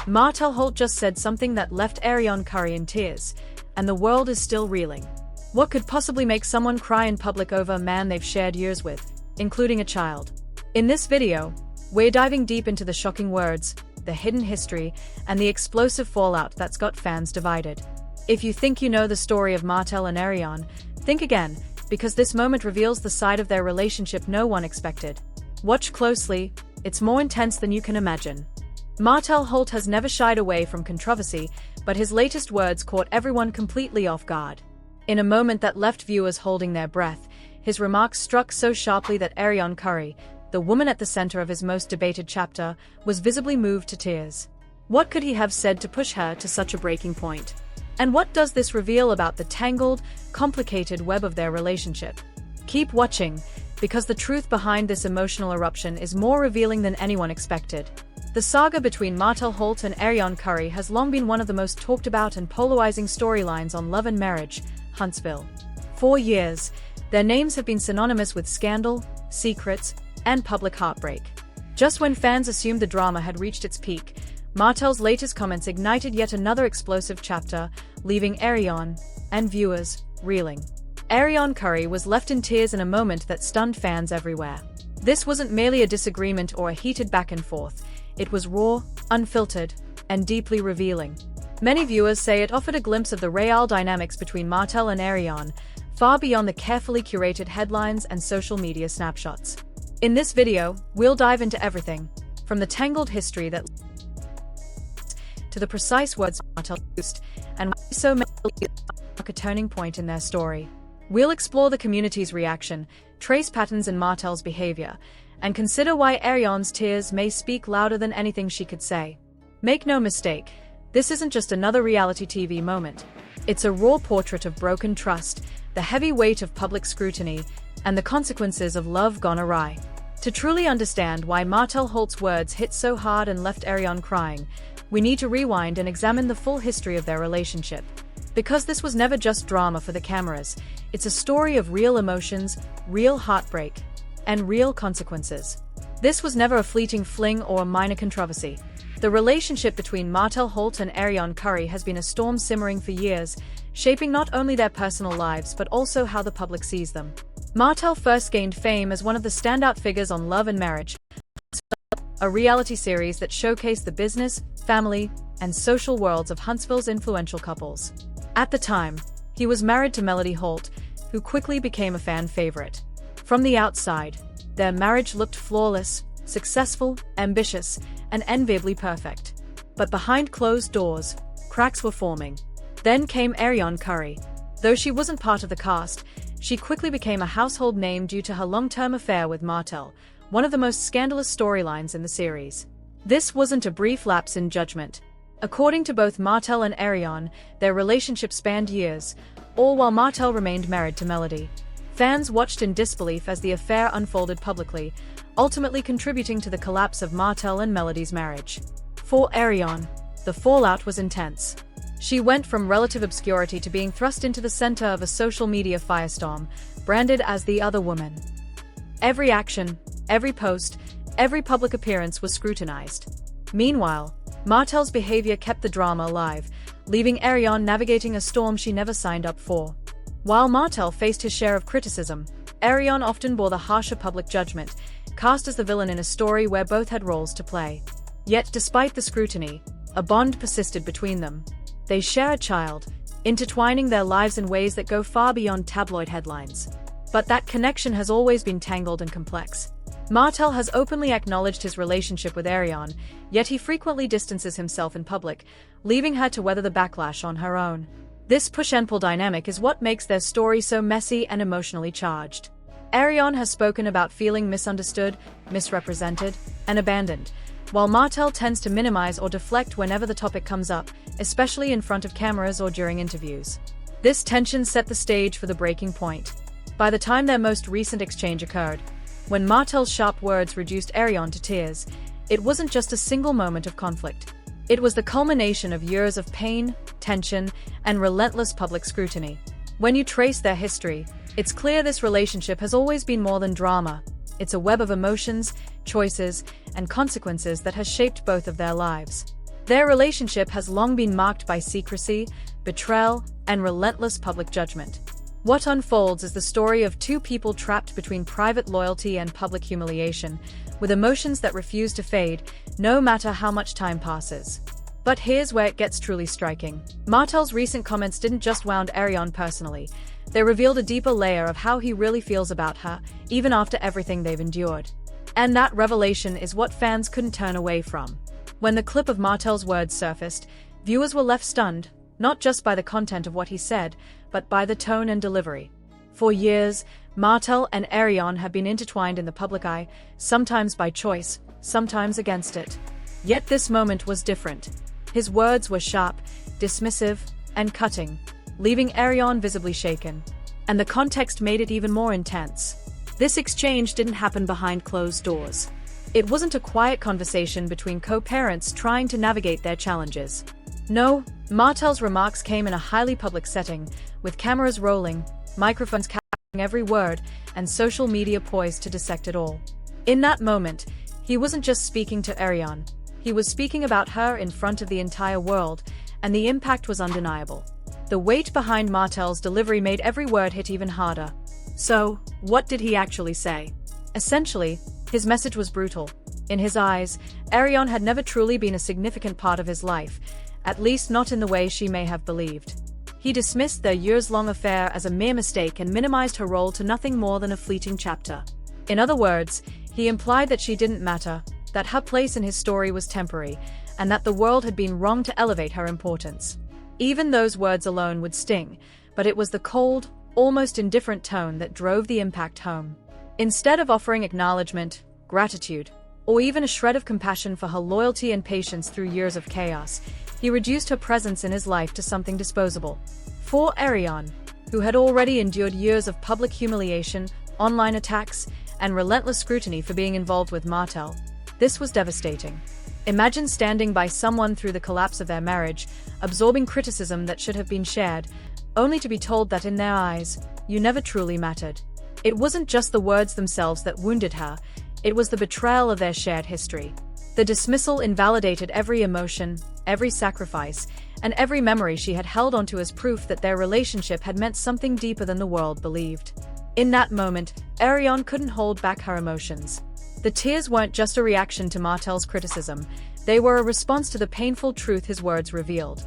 Martell Holt just said something that left Arionne Curry in tears, and the world is still reeling. What could possibly make someone cry in public over a man they've shared years with, including a child? In this video, we're diving deep into the shocking words, the hidden history, and the explosive fallout that's got fans divided. If you think you know the story of Martell and Arionne, think again, because this moment reveals the side of their relationship no one expected. Watch closely, it's more intense than you can imagine. Martell Holt has never shied away from controversy, but his latest words caught everyone completely off guard. In a moment that left viewers holding their breath, his remarks struck so sharply that Arionne Curry, the woman at the center of his most debated chapter, was visibly moved to tears. What could he have said to push her to such a breaking point? And what does this reveal about the tangled, complicated web of their relationship? Keep watching, because the truth behind this emotional eruption is more revealing than anyone expected. The saga between Martell Holt and Arionne Curry has long been one of the most talked about and polarizing storylines on Love and Marriage, Huntsville. For years, their names have been synonymous with scandal, secrets, and public heartbreak. Just when fans assumed the drama had reached its peak, Martell's latest comments ignited yet another explosive chapter, leaving Arionne and viewers reeling. Arionne Curry was left in tears in a moment that stunned fans everywhere. This wasn't merely a disagreement or a heated back and forth. It was raw, unfiltered, and deeply revealing. Many viewers say it offered a glimpse of the real dynamics between Martell and Arionne, far beyond the carefully curated headlines and social media snapshots. In this video, we'll dive into everything, from the tangled history that to the precise words Martell used, and why so many mark a turning point in their story. We'll explore the community's reaction, trace patterns in Martell's behavior, and consider why Arionne's tears may speak louder than anything she could say. Make no mistake, this isn't just another reality TV moment. It's a raw portrait of broken trust, the heavy weight of public scrutiny, and the consequences of love gone awry. To truly understand why Martell Holt's words hit so hard and left Arionne crying, we need to rewind and examine the full history of their relationship. Because this was never just drama for the cameras, it's a story of real emotions, real heartbreak, and real consequences. This was never a fleeting fling or a minor controversy. The relationship between Martell Holt and Arionne Curry has been a storm simmering for years, shaping not only their personal lives but also how the public sees them. Martell first gained fame as one of the standout figures on Love and Marriage, a reality series that showcased the business, family, and social worlds of Huntsville's influential couples. At the time, he was married to Melody Holt, who quickly became a fan favorite. From the outside, their marriage looked flawless, successful, ambitious, and enviably perfect. But behind closed doors, cracks were forming. Then came Arionne Curry. Though she wasn't part of the cast, she quickly became a household name due to her long-term affair with Martell, one of the most scandalous storylines in the series. This wasn't a brief lapse in judgment. According to both Martell and Arionne, their relationship spanned years, all while Martell remained married to Melody. Fans watched in disbelief as the affair unfolded publicly, ultimately contributing to the collapse of Martell and Melody's marriage. For Arionne, the fallout was intense. She went from relative obscurity to being thrust into the center of a social media firestorm, branded as the other woman. Every action, every post, every public appearance was scrutinized. Meanwhile, Martell's behavior kept the drama alive, leaving Arionne navigating a storm she never signed up for. While Martell faced his share of criticism, Arionne often bore the harsher public judgment, cast as the villain in a story where both had roles to play. Yet despite the scrutiny, a bond persisted between them. They share a child, intertwining their lives in ways that go far beyond tabloid headlines. But that connection has always been tangled and complex. Martell has openly acknowledged his relationship with Arionne, yet he frequently distances himself in public, leaving her to weather the backlash on her own. This push-and-pull dynamic is what makes their story so messy and emotionally charged. Arionne has spoken about feeling misunderstood, misrepresented, and abandoned, while Martell tends to minimize or deflect whenever the topic comes up, especially in front of cameras or during interviews. This tension set the stage for the breaking point. By the time their most recent exchange occurred, when Martell's sharp words reduced Arionne to tears, it wasn't just a single moment of conflict. It was the culmination of years of pain, tension, and relentless public scrutiny. When you trace their history, it's clear this relationship has always been more than drama. It's a web of emotions, choices, and consequences that has shaped both of their lives. Their relationship has long been marked by secrecy, betrayal, and relentless public judgment. What unfolds is the story of two people trapped between private loyalty and public humiliation, with emotions that refuse to fade, no matter how much time passes. But here's where it gets truly striking. Martell's recent comments didn't just wound Arionne personally. They revealed a deeper layer of how he really feels about her, even after everything they've endured. And that revelation is what fans couldn't turn away from. When the clip of Martell's words surfaced, viewers were left stunned, not just by the content of what he said, but by the tone and delivery. For years, Martell and Arionne have been intertwined in the public eye, sometimes by choice, sometimes against it. Yet this moment was different. His words were sharp, dismissive, and cutting, leaving Arionne visibly shaken. And the context made it even more intense. This exchange didn't happen behind closed doors. It wasn't a quiet conversation between co-parents trying to navigate their challenges. No, Martell's remarks came in a highly public setting, with cameras rolling, microphones capturing every word, and social media poised to dissect it all. In that moment, he wasn't just speaking to Arionne. He was speaking about her in front of the entire world, and the impact was undeniable. The weight behind Martell's delivery made every word hit even harder. So, what did he actually say? Essentially, his message was brutal. In his eyes, Arionne had never truly been a significant part of his life, at least not in the way she may have believed. He dismissed their years-long affair as a mere mistake and minimized her role to nothing more than a fleeting chapter. In other words, he implied that she didn't matter, that her place in his story was temporary, and that the world had been wrong to elevate her importance. Even those words alone would sting, but it was the cold, almost indifferent tone that drove the impact home. Instead of offering acknowledgement, gratitude, or even a shred of compassion for her loyalty and patience through years of chaos, he reduced her presence in his life to something disposable. For Arionne, who had already endured years of public humiliation, online attacks, and relentless scrutiny for being involved with Martell, this was devastating. Imagine standing by someone through the collapse of their marriage, absorbing criticism that should have been shared, only to be told that in their eyes, you never truly mattered. It wasn't just the words themselves that wounded her, it was the betrayal of their shared history. The dismissal invalidated every emotion, every sacrifice, and every memory she had held onto as proof that their relationship had meant something deeper than the world believed. In that moment, Arionne couldn't hold back her emotions. The tears weren't just a reaction to Martell's criticism, they were a response to the painful truth his words revealed.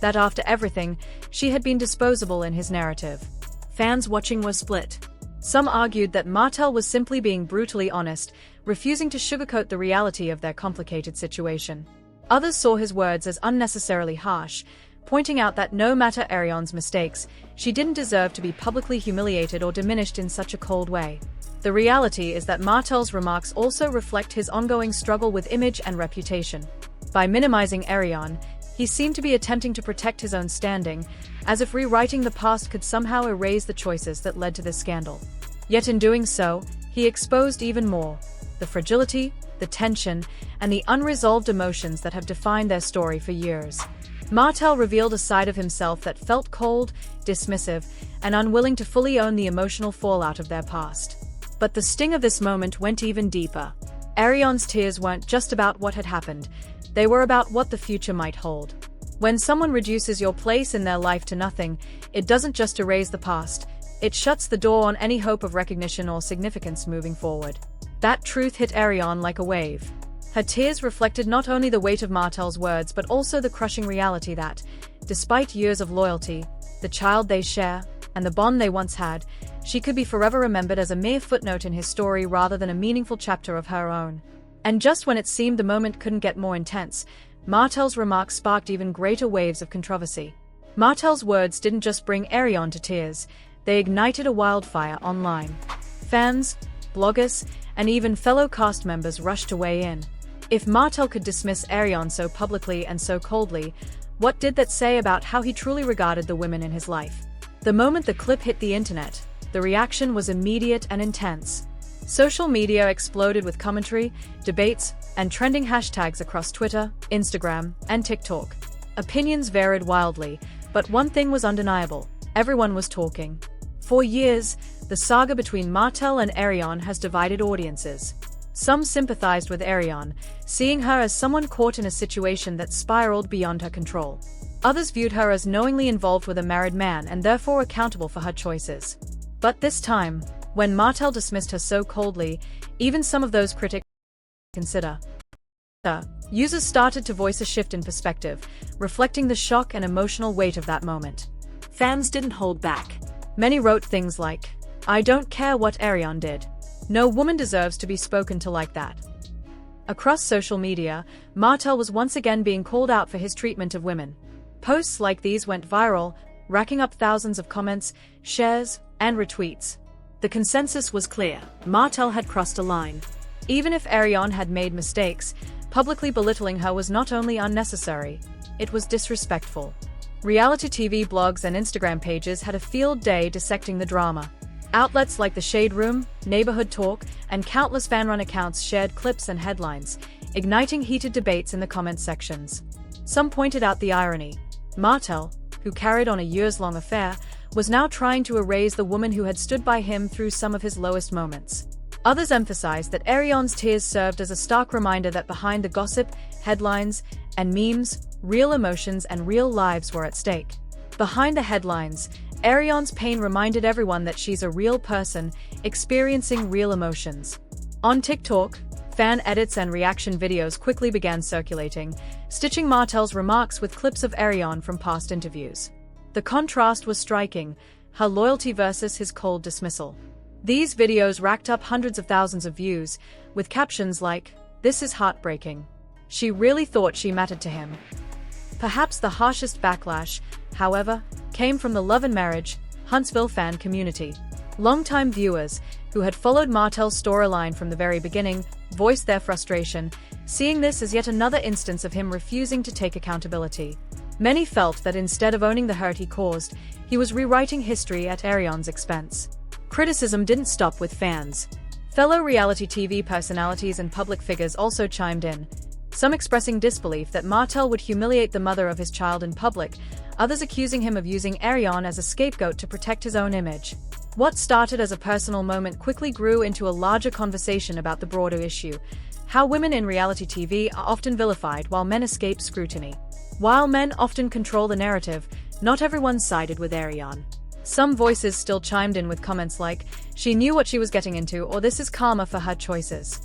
That after everything, she had been disposable in his narrative. Fans watching were split. Some argued that Martell was simply being brutally honest, refusing to sugarcoat the reality of their complicated situation. Others saw his words as unnecessarily harsh, pointing out that no matter Arionne's mistakes, she didn't deserve to be publicly humiliated or diminished in such a cold way. The reality is that Martell's remarks also reflect his ongoing struggle with image and reputation. By minimizing Arionne, he seemed to be attempting to protect his own standing, as if rewriting the past could somehow erase the choices that led to this scandal. Yet in doing so, he exposed even more: the fragility, the tension, and the unresolved emotions that have defined their story for years. Martell revealed a side of himself that felt cold, dismissive, and unwilling to fully own the emotional fallout of their past. But the sting of this moment went even deeper. Arionne's tears weren't just about what had happened, they were about what the future might hold. When someone reduces your place in their life to nothing, it doesn't just erase the past, it shuts the door on any hope of recognition or significance moving forward. That truth hit Arionne like a wave. Her tears reflected not only the weight of Martell's words but also the crushing reality that, despite years of loyalty, the child they share, and the bond they once had, she could be forever remembered as a mere footnote in his story rather than a meaningful chapter of her own. And just when it seemed the moment couldn't get more intense, Martell's remarks sparked even greater waves of controversy. Martell's words didn't just bring Arionne to tears, they ignited a wildfire online. Fans, bloggers, and even fellow cast members rushed to weigh in. If Martell could dismiss Arionne so publicly and so coldly, what did that say about how he truly regarded the women in his life? The moment the clip hit the internet, the reaction was immediate and intense. Social media exploded with commentary, debates, and trending hashtags across Twitter, Instagram, and TikTok. Opinions varied wildly, but one thing was undeniable: everyone was talking. For years, the saga between Martell and Arionne has divided audiences. Some sympathized with Arionne, seeing her as someone caught in a situation that spiraled beyond her control. Others viewed her as knowingly involved with a married man and therefore accountable for her choices. But this time, when Martell dismissed her so coldly, even some of those critics consider her. Users started to voice a shift in perspective, reflecting the shock and emotional weight of that moment. Fans didn't hold back. Many wrote things like, "I don't care what Arionne did. No woman deserves to be spoken to like that." Across social media, Martell was once again being called out for his treatment of women. Posts like these went viral, racking up thousands of comments, shares, and retweets. The consensus was clear: Martell had crossed a line. Even if Arionne had made mistakes, publicly belittling her was not only unnecessary, it was disrespectful. Reality TV blogs and Instagram pages had a field day dissecting the drama. Outlets like The Shade Room, Neighborhood Talk, and countless fan-run accounts shared clips and headlines, igniting heated debates in the comment sections. Some pointed out the irony. Martell, who carried on a years-long affair, was now trying to erase the woman who had stood by him through some of his lowest moments. Others emphasized that Arionne's tears served as a stark reminder that behind the gossip, headlines, and memes, real emotions and real lives were at stake. Behind the headlines, Arionne's pain reminded everyone that she's a real person, experiencing real emotions. On TikTok, fan edits and reaction videos quickly began circulating, stitching Martell's remarks with clips of Arionne from past interviews. The contrast was striking, her loyalty versus his cold dismissal. These videos racked up hundreds of thousands of views, with captions like, "This is heartbreaking. She really thought she mattered to him." Perhaps the harshest backlash, however, came from the Love and Marriage, Huntsville fan community. Longtime viewers, who had followed Martell's storyline from the very beginning, voiced their frustration, seeing this as yet another instance of him refusing to take accountability. Many felt that instead of owning the hurt he caused, he was rewriting history at Arionne's expense. Criticism didn't stop with fans. Fellow reality TV personalities and public figures also chimed in, some expressing disbelief that Martell would humiliate the mother of his child in public, others accusing him of using Arionne as a scapegoat to protect his own image. What started as a personal moment quickly grew into a larger conversation about the broader issue: how women in reality TV are often vilified while men escape scrutiny. While men often control the narrative, not everyone sided with Arionne. Some voices still chimed in with comments like, "She knew what she was getting into," or "This is karma for her choices."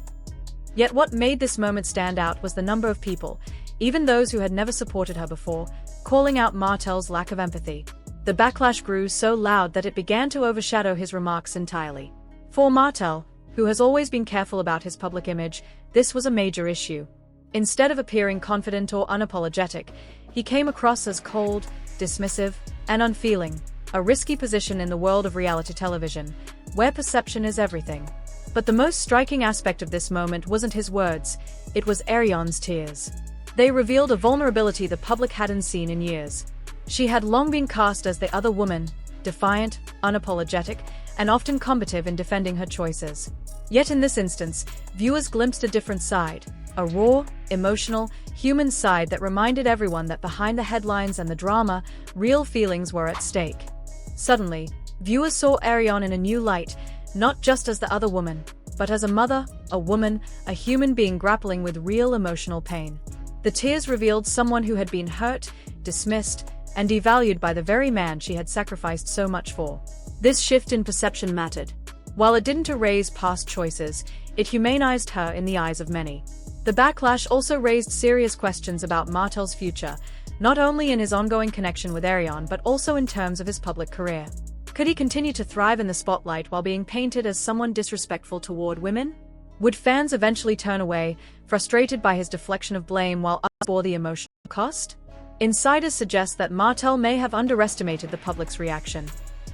Yet what made this moment stand out was the number of people, even those who had never supported her before, calling out Martell's lack of empathy. The backlash grew so loud that it began to overshadow his remarks entirely. For Martell, who has always been careful about his public image, this was a major issue. Instead of appearing confident or unapologetic, he came across as cold, dismissive, and unfeeling, a risky position in the world of reality television, where perception is everything. But the most striking aspect of this moment wasn't his words, it was Arionne's tears. They revealed a vulnerability the public hadn't seen in years. She had long been cast as the other woman, defiant, unapologetic, and often combative in defending her choices. Yet in this instance, viewers glimpsed a different side, a raw, emotional, human side that reminded everyone that behind the headlines and the drama, real feelings were at stake. Suddenly, viewers saw Arionne in a new light, not just as the other woman, but as a mother, a woman, a human being grappling with real emotional pain. The tears revealed someone who had been hurt, dismissed, and devalued by the very man she had sacrificed so much for. This shift in perception mattered. While it didn't erase past choices, it humanized her in the eyes of many. The backlash also raised serious questions about Martell's future, not only in his ongoing connection with Arionne but also in terms of his public career. Could he continue to thrive in the spotlight while being painted as someone disrespectful toward women? Would fans eventually turn away, frustrated by his deflection of blame while others bore the emotional cost? Insiders suggest that Martell may have underestimated the public's reaction.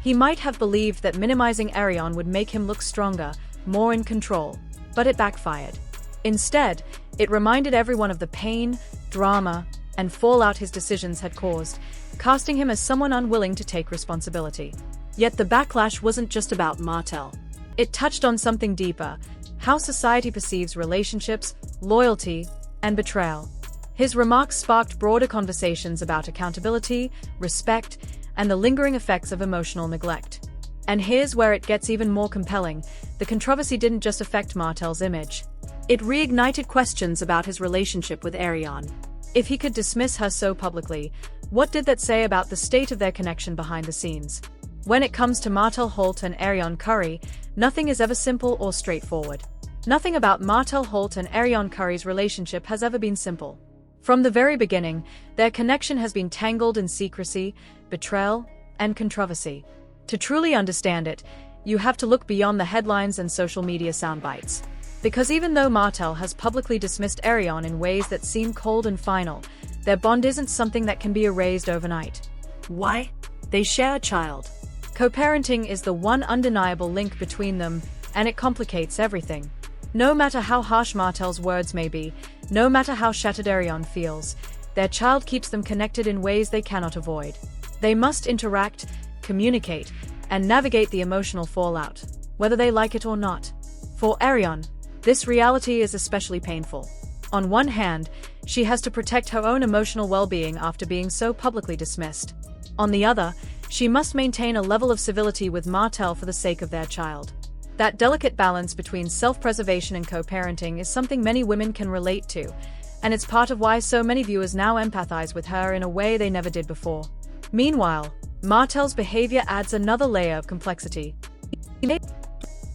He might have believed that minimizing Arionne would make him look stronger, more in control, but it backfired. Instead, it reminded everyone of the pain, drama, and fallout his decisions had caused, casting him as someone unwilling to take responsibility. Yet the backlash wasn't just about Martell. It touched on something deeper: how society perceives relationships, loyalty, and betrayal. His remarks sparked broader conversations about accountability, respect, and the lingering effects of emotional neglect. And here's where it gets even more compelling. The controversy didn't just affect Martell's image. It reignited questions about his relationship with Arionne. If he could dismiss her so publicly, what did that say about the state of their connection behind the scenes? When it comes to Martell Holt and Arionne Curry, nothing is ever simple or straightforward. Nothing about Martell Holt and Arionne Curry's relationship has ever been simple. From the very beginning, their connection has been tangled in secrecy, betrayal, and controversy. To truly understand it, you have to look beyond the headlines and social media soundbites. Because even though Martell has publicly dismissed Arionne in ways that seem cold and final, their bond isn't something that can be erased overnight. Why? They share a child. Co-parenting is the one undeniable link between them, and it complicates everything. No matter how harsh Martell's words may be, no matter how shattered Arionne feels, their child keeps them connected in ways they cannot avoid. They must interact, communicate, and navigate the emotional fallout, whether they like it or not. For Arionne, this reality is especially painful. On one hand, she has to protect her own emotional well-being after being so publicly dismissed. On the other, she must maintain a level of civility with Martell for the sake of their child. That delicate balance between self-preservation and co-parenting is something many women can relate to, and it's part of why so many viewers now empathize with her in a way they never did before. Meanwhile, Martell's behavior adds another layer of complexity. He may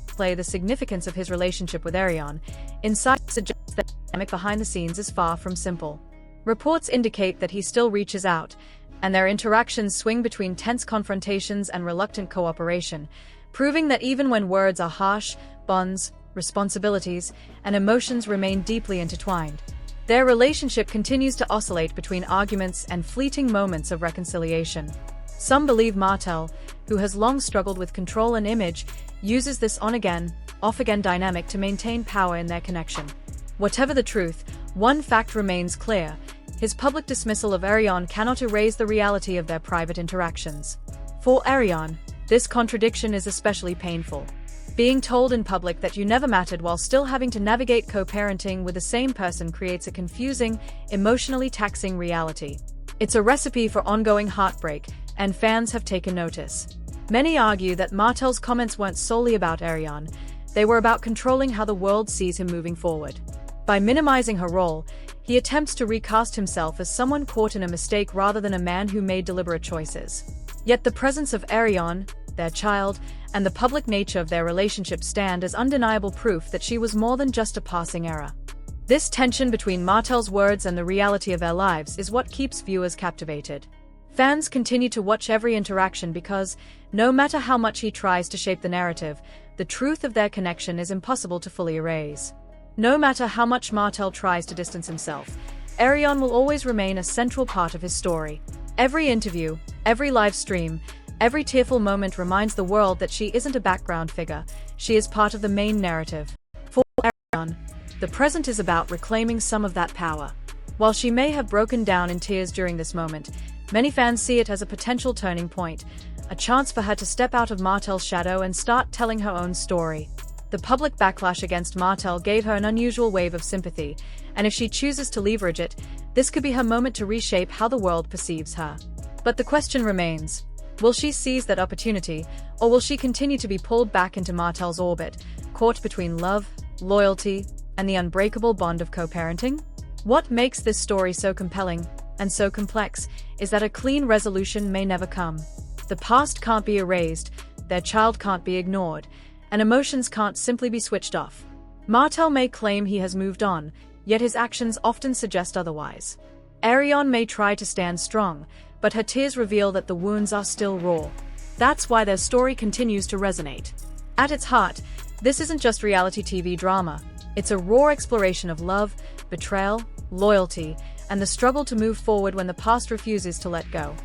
play the significance of his relationship with Arionne. Insight suggests that the dynamic behind the scenes is far from simple. Reports indicate that he still reaches out, and their interactions swing between tense confrontations and reluctant cooperation, proving that even when words are harsh, bonds, responsibilities, and emotions remain deeply intertwined. Their relationship continues to oscillate between arguments and fleeting moments of reconciliation. Some believe Martell, who has long struggled with control and image, uses this on-again, off-again dynamic to maintain power in their connection. Whatever the truth, one fact remains clear: his public dismissal of Arionne cannot erase the reality of their private interactions. For Arionne, this contradiction is especially painful. Being told in public that you never mattered while still having to navigate co-parenting with the same person creates a confusing, emotionally taxing reality. It's a recipe for ongoing heartbreak, and fans have taken notice. Many argue that Martell's comments weren't solely about Arionne, they were about controlling how the world sees him moving forward. By minimizing her role, he attempts to recast himself as someone caught in a mistake rather than a man who made deliberate choices. Yet the presence of Arionne, their child, and the public nature of their relationship stand as undeniable proof that she was more than just a passing era. This tension between Martell's words and the reality of their lives is what keeps viewers captivated. Fans continue to watch every interaction because, no matter how much he tries to shape the narrative, the truth of their connection is impossible to fully erase. No matter how much Martell tries to distance himself, Arionne will always remain a central part of his story. Every interview, every live stream, every tearful moment reminds the world that she isn't a background figure, she is part of the main narrative. For Arionne, the present is about reclaiming some of that power. While she may have broken down in tears during this moment, many fans see it as a potential turning point, a chance for her to step out of Martell's shadow and start telling her own story. The public backlash against Martell gave her an unusual wave of sympathy, and if she chooses to leverage it, this could be her moment to reshape how the world perceives her. But the question remains: will she seize that opportunity, or will she continue to be pulled back into Martell's orbit, caught between love, loyalty, and the unbreakable bond of co-parenting? What makes this story so compelling and so complex is that a clean resolution may never come. The past can't be erased, their child can't be ignored, and emotions can't simply be switched off. Martell may claim he has moved on, yet his actions often suggest otherwise. Arionne may try to stand strong, but her tears reveal that the wounds are still raw. That's why their story continues to resonate. At its heart, this isn't just reality TV drama. It's a raw exploration of love, betrayal, loyalty, and the struggle to move forward when the past refuses to let go.